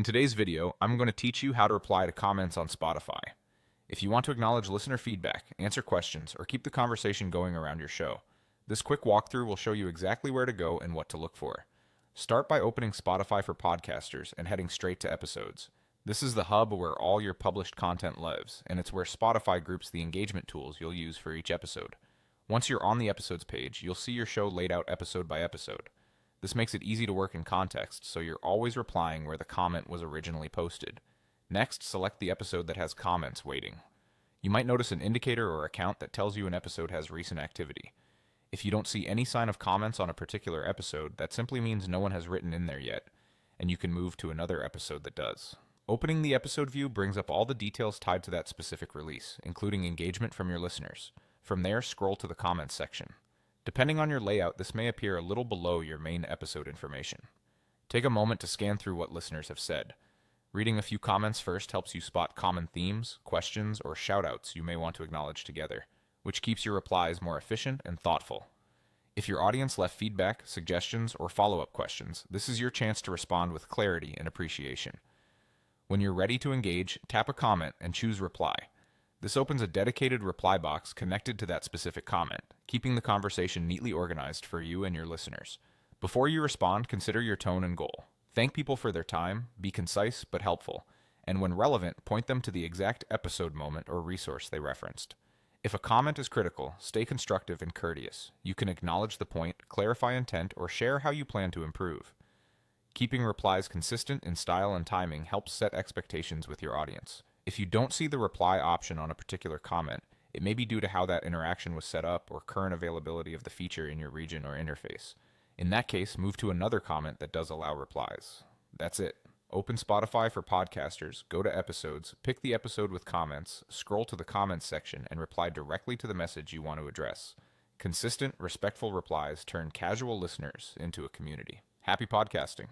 In today's video, I'm going to teach you how to reply to comments on Spotify. If you want to acknowledge listener feedback, answer questions, or keep the conversation going around your show, this quick walkthrough will show you exactly where to go and what to look for. Start by opening Spotify for Podcasters and heading straight to Episodes. This is the hub where all your published content lives, and it's where Spotify groups the engagement tools you'll use for each episode. Once you're on the Episodes page, you'll see your show laid out episode by episode. This makes it easy to work in context, so you're always replying where the comment was originally posted. Next, select the episode that has comments waiting. You might notice an indicator or a count that tells you an episode has recent activity. If you don't see any sign of comments on a particular episode, that simply means no one has written in there yet, and you can move to another episode that does. Opening the episode view brings up all the details tied to that specific release, including engagement from your listeners. From there, scroll to the comments section. Depending on your layout, this may appear a little below your main episode information. Take a moment to scan through what listeners have said. Reading a few comments first helps you spot common themes, questions, or shoutouts you may want to acknowledge together, which keeps your replies more efficient and thoughtful. If your audience left feedback, suggestions, or follow-up questions, this is your chance to respond with clarity and appreciation. When you're ready to engage, tap a comment and choose Reply. This opens a dedicated reply box connected to that specific comment, keeping the conversation neatly organized for you and your listeners. Before you respond, consider your tone and goal. Thank people for their time, be concise but helpful, and when relevant, point them to the exact episode moment or resource they referenced. If a comment is critical, stay constructive and courteous. You can acknowledge the point, clarify intent, or share how you plan to improve. Keeping replies consistent in style and timing helps set expectations with your audience. If you don't see the reply option on a particular comment, it may be due to how that interaction was set up or current availability of the feature in your region or interface. In that case, move to another comment that does allow replies. That's it. Open Spotify for Podcasters, go to Episodes, pick the episode with comments, scroll to the comments section, and reply directly to the message you want to address. Consistent, respectful replies turn casual listeners into a community. Happy podcasting.